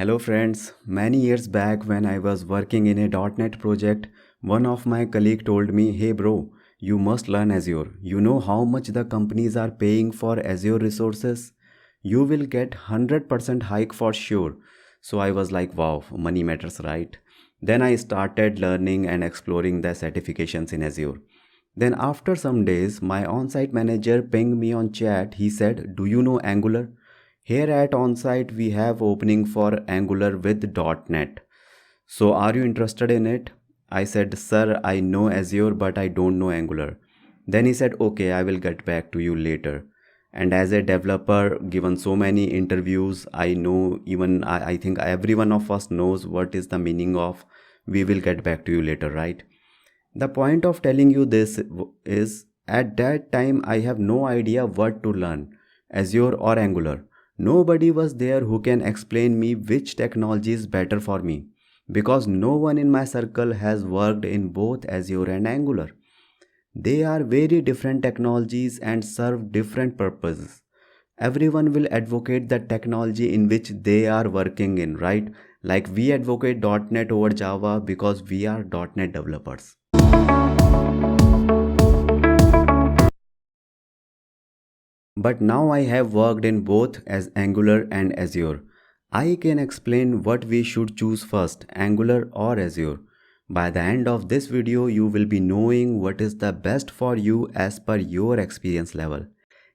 Hello friends, many years back when I was working in a .NET project, one of my colleague told me, "Hey bro, you must learn Azure. You know how much the companies are paying for Azure resources? You will get 100% hike for sure." So I was like, wow, money matters, right? Then I started learning and exploring the certifications in Azure. Then after some days, my on-site manager pinged me on chat. He said, "Do you know Angular? Here at onsite we have opening for Angular with .NET. So are you interested in it?" I said, "Sir, I know Azure but I don't know Angular." Then he said, "Okay, I will get back to you later." And as a developer, given so many interviews, I know even I think every one of us knows what is the meaning of "we will get back to you later," right? The point of telling you this is at that time I have no idea what to learn, Azure or Angular. Nobody was there who can explain me which technology is better for me because no one in my circle has worked in both Azure and Angular. They are very different technologies and serve different purposes. Everyone will advocate the technology in which they are working in, right? Like we advocate .NET over Java because we are .NET developers. But now I have worked in both as Angular and Azure. I can explain what we should choose first, Angular or Azure. By the end of this video, you will be knowing what is the best for you as per your experience level.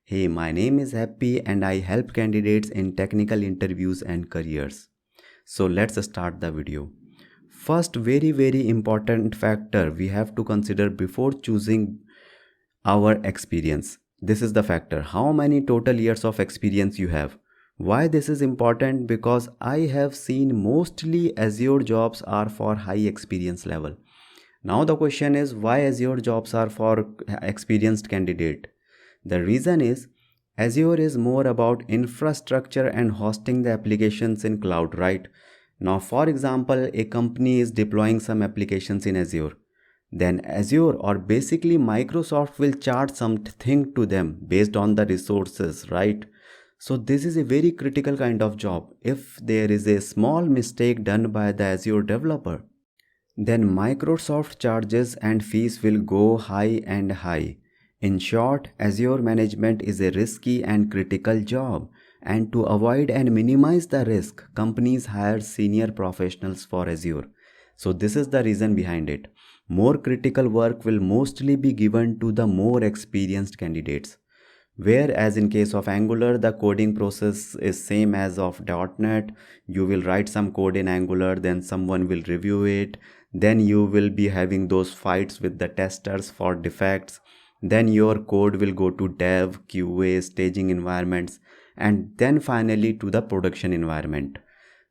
Hey, my name is Happy and I help candidates in technical interviews and careers. So let's start the video. First, very important factor we have to consider before choosing our experience. This is the factor: how many total years of experience you have. Why this is important? Because I have seen mostly Azure jobs are for high experience level. Now the question is, why Azure jobs are for experienced candidate? The reason is Azure is more about infrastructure and hosting the applications in cloud, right? Now for example, a company is deploying some applications in Azure. Then Azure or basically Microsoft will charge something to them based on the resources, right? So this is a very critical kind of job. If there is a small mistake done by the Azure developer, then Microsoft charges and fees will go high and high. In short, Azure management is a risky and critical job, and to avoid and minimize the risk, companies hire senior professionals for Azure. So this is the reason behind it. More critical work will mostly be given to the more experienced candidates. Whereas in case of Angular, the coding process is same as of .NET. You will write some code in Angular, then someone will review it. Then you will be having those fights with the testers for defects. Then your code will go to dev, QA, staging environments, and then finally to the production environment.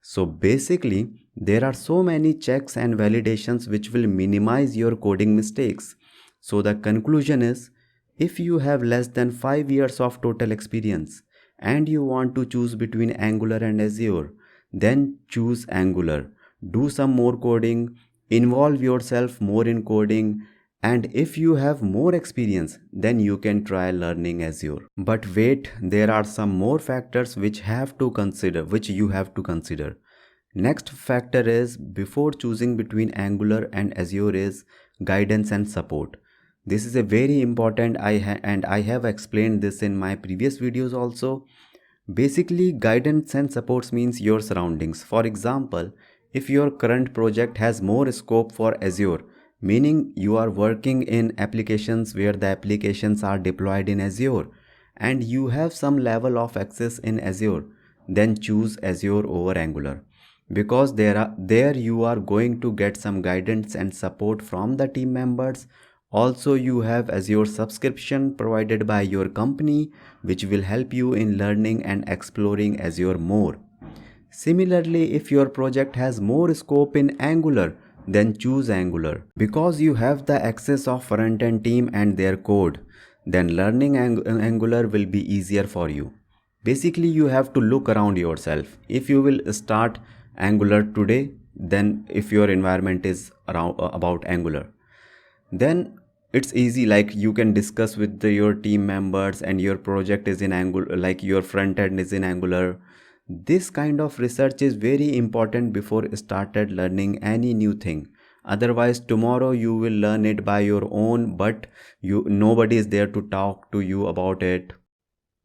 So basically, there are so many checks and validations which will minimize your coding mistakes. So the conclusion is, if you have less than 5 years of total experience and you want to choose between Angular and Azure, then choose Angular. Do some more coding, involve yourself more in coding, and if you have more experience, then you can try learning Azure. But wait, there are some more factors which you have to consider. Next factor is, before choosing between Angular and Azure, is guidance and support. This is a very important, and I have explained this in my previous videos also. Basically, guidance and supports means your surroundings. For example, if your current project has more scope for Azure, meaning you are working in applications where the applications are deployed in Azure and you have some level of access in Azure, then choose Azure over Angular, because there you are going to get some guidance and support from the team members. Also, you have Azure subscription provided by your company, which will help you in learning and exploring Azure more. Similarly, if your project has more scope in Angular, then choose Angular. Because you have the access of front-end team and their code, then learning Angular will be easier for you. Basically, you have to look around yourself. If you will start Angular today, then if your environment is about Angular, then it's easy, like you can discuss with your team members and your project is in Angular, like your front end is in Angular, This kind of research is very important before started learning any new thing. Otherwise, tomorrow you will learn it by your own, but nobody is there to talk to you about it,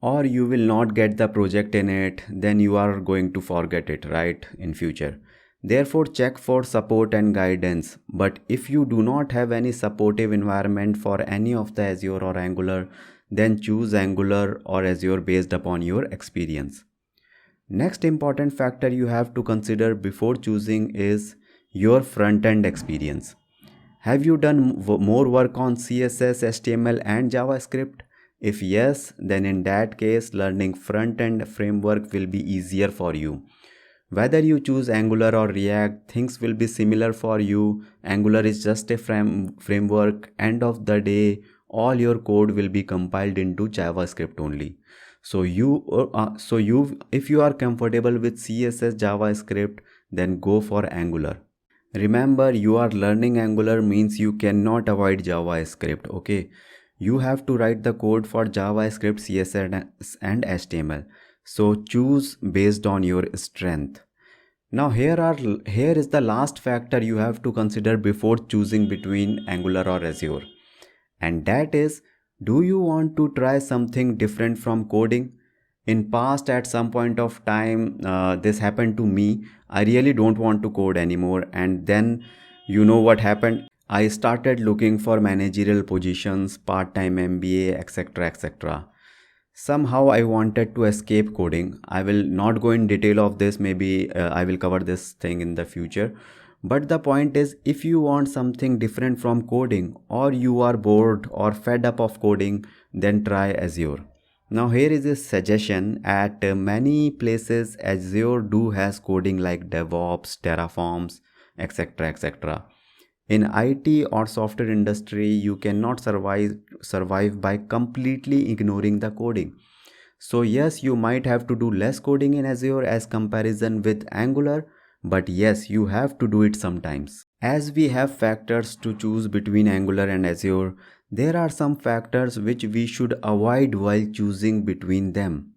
or you will not get the project in it. Then you are going to forget it, right, in future. Therefore, check for support and guidance. But if you do not have any supportive environment for any of the Azure or Angular, then choose Angular or Azure based upon your experience. Next important factor you have to consider before choosing is your front-end experience. Have you done more work on CSS, HTML and JavaScript? If yes, then in that case, learning front-end framework will be easier for you. Whether you choose Angular or React, things will be similar for you. Angular is just a framework. End of the day, all your code will be compiled into JavaScript only. So if you are comfortable with CSS, JavaScript, then go for Angular. Remember, you are learning Angular means you cannot avoid JavaScript, okay? You have to write the code for JavaScript, CSS and HTML. So choose based on your strength. Now here is the last factor you have to consider before choosing between Angular or Azure. And that is, do you want to try something different from coding? In past, at some point of time, this happened to me. I really don't want to code anymore. And then you know what happened? I started looking for managerial positions, part-time MBA, etc. etc. Somehow I wanted to escape coding. I will not go in detail of this. Maybe I will cover this thing in the future. But the point is, if you want something different from coding, or you are bored or fed up of coding, then try Azure. Now here is a suggestion. At many places, Azure has coding like DevOps, Terraforms, etc. etc. In IT or software industry, you cannot survive by completely ignoring the coding. So yes, you might have to do less coding in Azure as comparison with Angular, but yes, you have to do it sometimes. As we have factors to choose between Angular and Azure, there are some factors which we should avoid while choosing between them.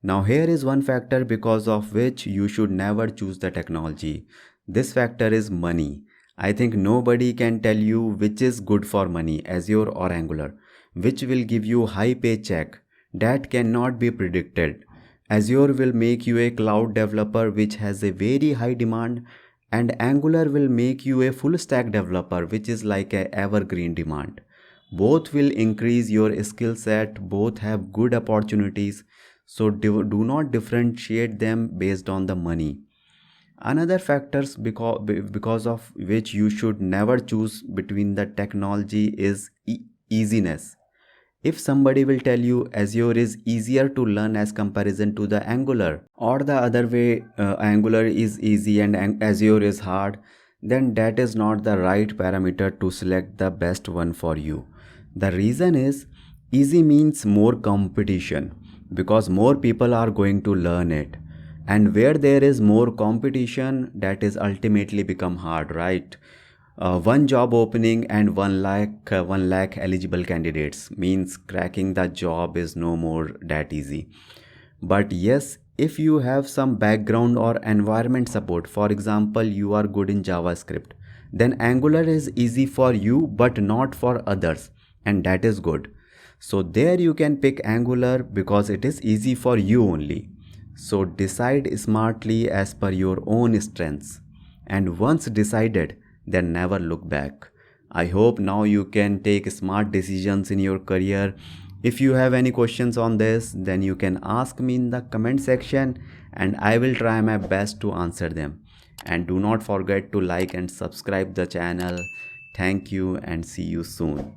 Now here is one factor because of which you should never choose the technology. This factor is money. I think nobody can tell you which is good for money, Azure or Angular, which will give you high paycheck. That cannot be predicted. Azure will make you a cloud developer which has a very high demand, and Angular will make you a full stack developer which is like a evergreen demand. Both will increase your skill set, both have good opportunities, so do not differentiate them based on the money. Another factors because of which you should never choose between the technology is easiness. If somebody will tell you Azure is easier to learn as comparison to the Angular, or the other way, Angular is easy and Azure is hard, then that is not the right parameter to select the best one for you. The reason is, easy means more competition because more people are going to learn it. And where there is more competition, that is ultimately become hard, right? One job opening and 1 lakh eligible candidates means cracking the job is no more that easy. But yes, if you have some background or environment support, for example, you are good in JavaScript, then Angular is easy for you but not for others, and that is good. So there you can pick Angular because it is easy for you only. So decide smartly as per your own strengths, and once decided, then never look back. I hope now you can take smart decisions in your career. If you have any questions on this, then you can ask me in the comment section and I will try my best to answer them. And do not forget to like and subscribe the channel. Thank you and see you soon.